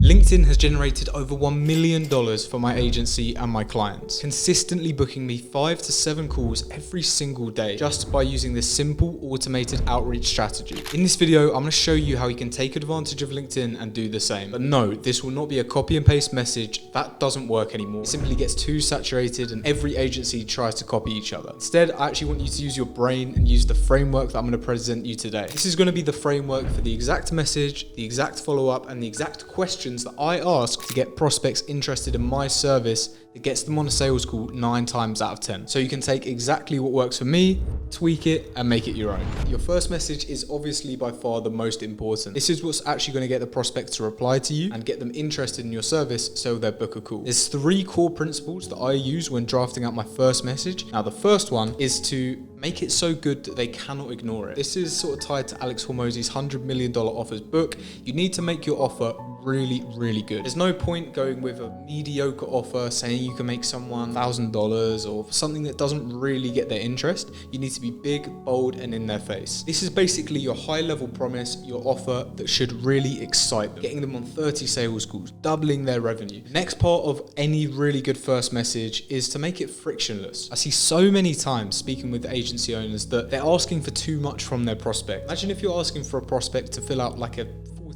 LinkedIn has generated over $1 million for my agency and my clients, consistently booking me 5 to 7 calls every single day just by using this simple automated outreach strategy. In this video, I'm going to show you how you can take advantage of LinkedIn and do the same. But no, this will not be a copy and paste message. That doesn't work anymore. It simply gets too saturated and every agency tries to copy each other. Instead, I actually want you to use your brain and use the framework that I'm going to present you today. This is going to be the framework for the exact message, the exact follow-up, and the exact questions that I ask to get prospects interested in my service that gets them on a sales call 9 times out of 10. So you can take exactly what works for me, tweak it, and make it your own. Your first message is obviously by far the most important. This is what's actually going to get the prospect to reply to you and get them interested in your service so they'll book a call. There's 3 core principles that I use when drafting out my first message. Now, the first one is to make it so good that they cannot ignore it. This is sort of tied to Alex Hormozi's $100 million offers book. You need to make your offer really, really good. There's no point going with a mediocre offer saying you can make someone $1,000 or something that doesn't really get their interest. You need to be big, bold, and in their face. This is basically your high-level promise, your offer that should really excite them, getting them on 30 sales calls, doubling their revenue. Next part of any really good first message is to make it frictionless. I see so many times speaking with agency owners that they're asking for too much from their prospect. Imagine if you're asking for a prospect to fill out like a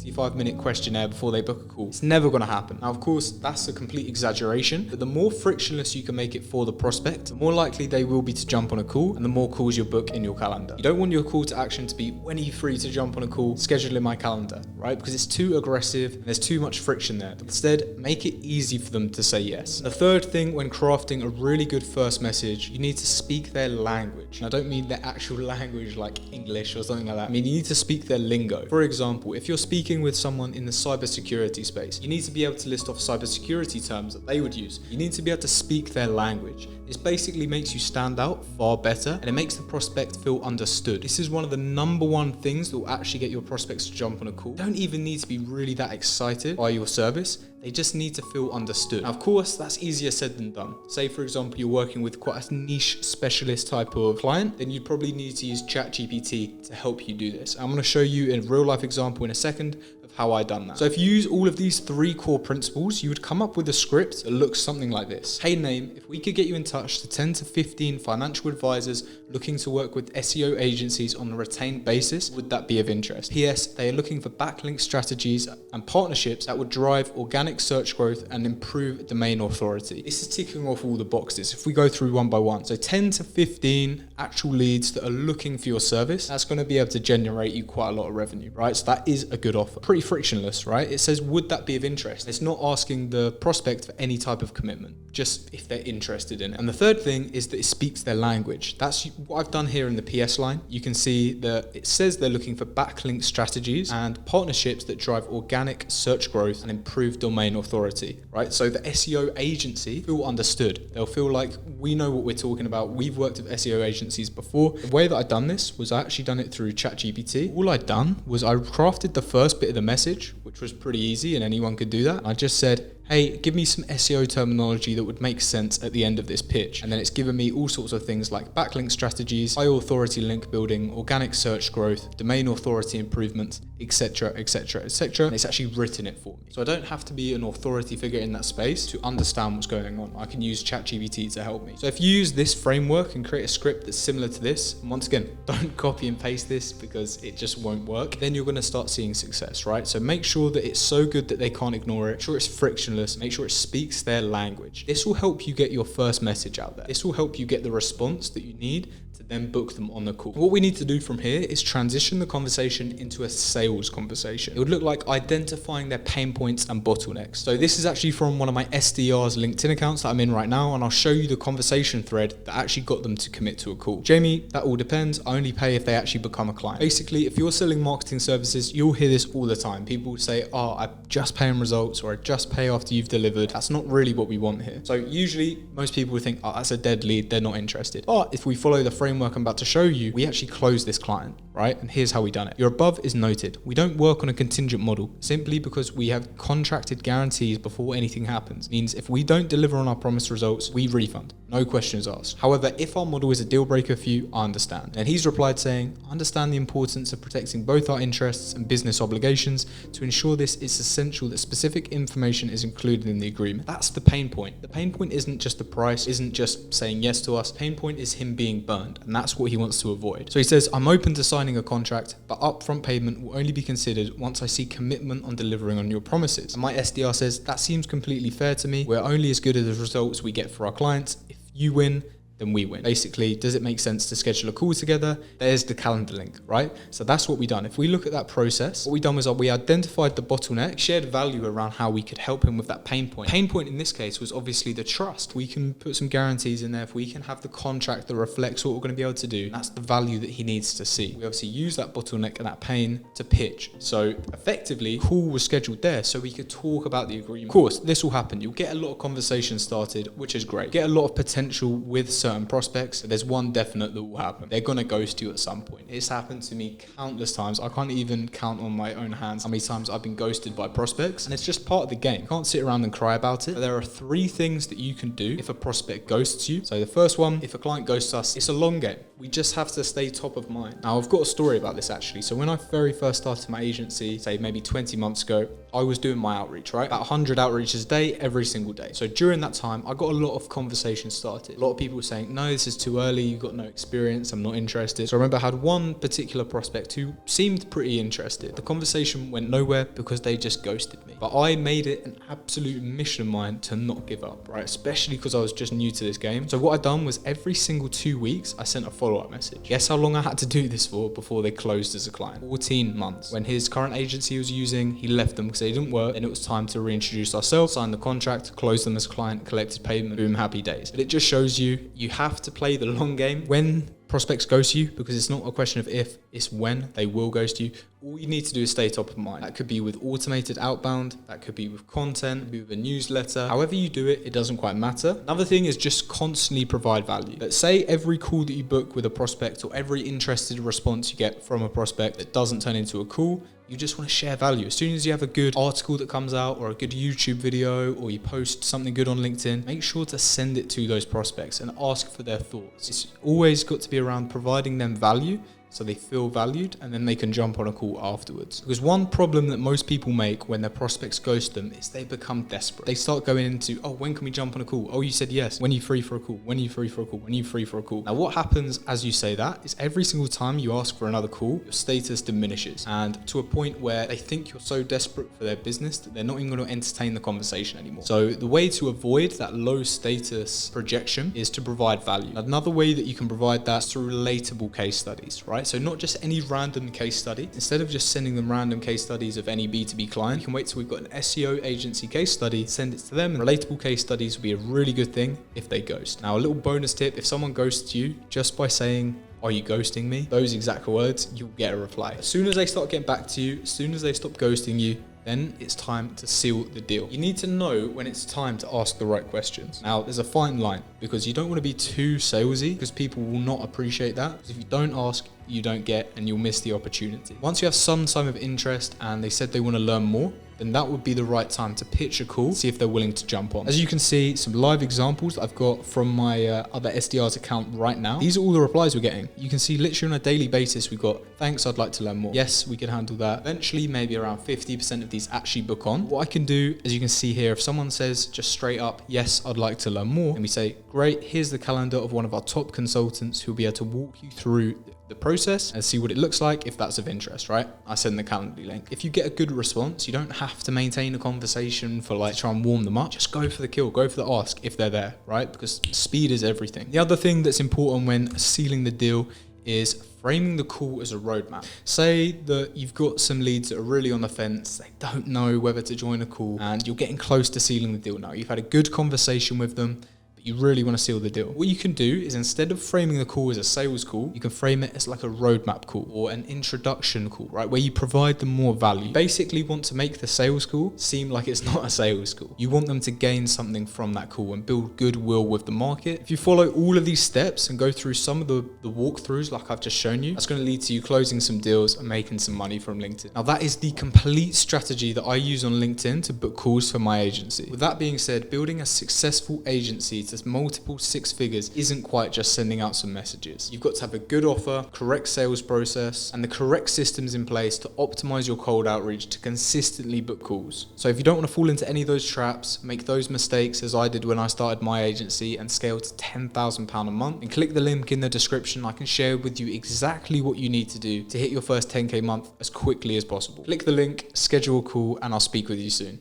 45-minute questionnaire before they book a call. It's never going to happen. Now, of course, that's a complete exaggeration, but the more frictionless you can make it for the prospect, the more likely they will be to jump on a call and the more calls you'll book in your calendar. You don't want your call to action to be, when are you free to jump on a call, schedule in my calendar, right? Because it's too aggressive and there's too much friction there. Instead, make it easy for them to say yes. And the third thing when crafting a really good first message, you need to speak their language. And I don't mean their actual language like English or something like that. I mean, you need to speak their lingo. For example, if you're speaking with someone in the cybersecurity space, you need to be able to list off cybersecurity terms that they would use. You need to be able to speak their language. This basically makes you stand out far better and it makes the prospect feel understood. This is one of the number 1 things that will actually get your prospects to jump on a call. You don't even need to be really that excited by your service. They just need to feel understood. Now, of course, that's easier said than done. Say, for example, you're working with quite a niche specialist type of client, then you'd probably need to use ChatGPT to help you do this. I'm going to show you a real life example in a second of how I done that. So if you use all of these 3 core principles, you would come up with a script that looks something like this. Hey Name, if we could get you in touch to 10 to 15 financial advisors looking to work with SEO agencies on a retained basis, would that be of interest? P.S. They are looking for backlink strategies and partnerships that would drive organic search growth and improve domain authority. This is ticking off all the boxes. If we go through one by one, so 10 to 15 actual leads that are looking for your service, that's going to be able to generate you quite a lot of revenue, right? So that is a good offer. Pretty frictionless, right? It says, would that be of interest? It's not asking the prospect for any type of commitment, just if they're interested in it. And the third thing is that it speaks their language. That's what I've done here in the PS line. You can see that it says they're looking for backlink strategies and partnerships that drive organic search growth and improve domain authority, right? So the SEO agency feel understood. They'll feel like we know what we're talking about. We've worked with SEO agencies before. The way that I've done this was I actually done it through ChatGPT. All I'd done was I crafted the first bit of the message, which was pretty easy and anyone could do that. I just said, hey, give me some SEO terminology that would make sense at the end of this pitch. And then it's given me all sorts of things like backlink strategies, high authority link building, organic search growth, domain authority improvements, etc., etc., etc. And it's actually written it for me. So I don't have to be an authority figure in that space to understand what's going on. I can use ChatGPT to help me. So if you use this framework and create a script that's similar to this, and once again, don't copy and paste this because it just won't work, then you're going to start seeing success, right? So make sure that it's so good that they can't ignore it. Make sure it's frictionless. Make sure it speaks their language. This will help you get your first message out there. This will help you get the response that you need to then book them on the call. What we need to do from here is transition the conversation into a sales conversation. It would look like identifying their pain points and bottlenecks. So this is actually from one of my SDR's LinkedIn accounts that I'm in right now, and I'll show you the conversation thread that actually got them to commit to a call. Jamie, that all depends. I only pay if they actually become a client. Basically, if you're selling marketing services, you'll hear this all the time. People say, oh, I just pay on results, or I just pay after you've delivered. That's not really what we want here. So usually most people would think, oh, that's a dead lead. They're not interested. But if we follow the framework I'm about to show you, we actually close this client, right? right? And here's how we done it. Your above is noted. We don't work on a contingent model simply because we have contracted guarantees before anything happens. It means if we don't deliver on our promised results, we refund. No questions asked. However, if our model is a deal breaker for you, I understand. And he's replied saying, I understand the importance of protecting both our interests and business obligations. To ensure this, it's essential that specific information is included in the agreement. That's the pain point. The pain point isn't just the price, isn't just saying yes to us. Pain point is him being burned, and that's what he wants to avoid. So he says, I'm open to signing a contract, but upfront payment will only be considered once I see commitment on delivering on your promises. And my SDR says, that seems completely fair to me. We're only as good as the results we get for our clients. If you win, then we win. Basically, does it make sense to schedule a call together? There's the calendar link, right? So that's what we done. If we look at that process, what we done was we identified the bottleneck, shared value around how we could help him with that pain point. Pain point in this case was obviously the trust. We can put some guarantees in there. If we can have the contract that reflects what we're going to be able to do, that's the value that he needs to see. We obviously use that bottleneck and that pain to pitch. So effectively, call was scheduled there so we could talk about the agreement. Of course, this will happen. You'll get a lot of conversations started, which is great. Get a lot of potential with certain prospects. There's one definite that will happen. They're going to ghost you at some point. It's happened to me countless times. I can't even count on my own hands how many times I've been ghosted by prospects, and it's just part of the game. You can't sit around and cry about it. But there are 3 things that you can do if a prospect ghosts you. So the first one, if a client ghosts us, it's a long game. We just have to stay top of mind. Now, I've got a story about this actually. So when I very first started my agency, say maybe 20 months ago, I was doing my outreach, right? About 100 outreaches a day, every single day. So during that time, I got a lot of conversations started. A lot of people were saying, no, this is too early. You've got no experience. I'm not interested. So I remember I had one particular prospect who seemed pretty interested. The conversation went nowhere because they just ghosted me. But I made it an absolute mission of mine to not give up, right? Especially because I was just new to this game. So what I done was every single 2 weeks, I sent a follow-up message. Guess how long I had to do this for before they closed as a client? 14 months. When his current agency he was using, he left them because they didn't work. Then it was time to reintroduce ourselves, sign the contract, close them as client, collected payment, boom, happy days. But it just shows you have to play the long game. When prospects ghost you, because it's not a question of if, it's when they will ghost you. All you need to do is stay top of mind. That could be with automated outbound, that could be with content, could be with a newsletter. However you do it, it doesn't quite matter. Another thing is just constantly provide value. Let's say every call that you book with a prospect or every interested response you get from a prospect that doesn't turn into a call, you just want to share value. As soon as you have a good article that comes out or a good YouTube video or you post something good on LinkedIn, make sure to send it to those prospects and ask for their thoughts. It's always got to be around providing them value so they feel valued, and then they can jump on a call afterwards. Because one problem that most people make when their prospects ghost them is they become desperate. They start going into, oh, when can we jump on a call? Oh, you said yes. When are you free for a call? When are you free for a call? When are you free for a call? Now, what happens as you say that is every single time you ask for another call, your status diminishes, and to a point where they think you're so desperate for their business that they're not even going to entertain the conversation anymore. So the way to avoid that low status projection is to provide value. Another way that you can provide that is through relatable case studies, right? So not just any random case study. Instead of just sending them random case studies of any B2B client, you can wait till we've got an SEO agency case study, send it to them. And relatable case studies will be a really good thing if they ghost. Now, a little bonus tip, if someone ghosts you just by saying, are you ghosting me? Those exact words, you'll get a reply. As soon as they start getting back to you, as soon as they stop ghosting you, then it's time to seal the deal. You need to know when it's time to ask the right questions. Now, there's a fine line because you don't want to be too salesy because people will not appreciate that. Because if you don't ask, you don't get, and you'll miss the opportunity. Once you have some sign of interest and they said they want to learn more, then that would be the right time to pitch a call, see if they're willing to jump on. As you can see, some live examples I've got from my other SDR's account right now. These are all the replies we're getting. You can see literally on a daily basis, we've got, thanks, I'd like to learn more. Yes, we can handle that. Eventually, maybe around 50% of these actually book on. What I can do, as you can see here, if someone says just straight up, yes, I'd like to learn more, and we say, great, here's the calendar of one of our top consultants who'll be able to walk you through the process and see what it looks like if that's of interest, right? I send the calendar link. If you get a good response, you don't have to maintain a conversation for like try and warm them up. Just go for the kill, go for the ask if they're there, right? Because speed is everything. The other thing that's important when sealing the deal is framing the call as a roadmap. Say that you've got some leads that are really on the fence, they don't know whether to join a call, and you're getting close to sealing the deal now. You've had a good conversation with them, but you really want to seal the deal. What you can do is, instead of framing the call as a sales call, you can frame it as like a roadmap call or an introduction call, right? Where you provide them more value. You basically want to make the sales call seem like it's not a sales call. You want them to gain something from that call and build goodwill with the market. If you follow all of these steps and go through some of the walkthroughs like I've just shown you, that's going to lead to you closing some deals and making some money from LinkedIn. Now that is the complete strategy that I use on LinkedIn to book calls for my agency. With that being said, building a successful agency to multiple six figures isn't quite just sending out some messages. You've got to have a good offer, correct sales process, and the correct systems in place to optimize your cold outreach to consistently book calls. So if you don't want to fall into any of those traps, make those mistakes as I did when I started my agency and scale to £10,000 a month, and click the link in the description. I can share with you exactly what you need to do to hit your first 10K month as quickly as possible. Click the link, schedule a call, and I'll speak with you soon.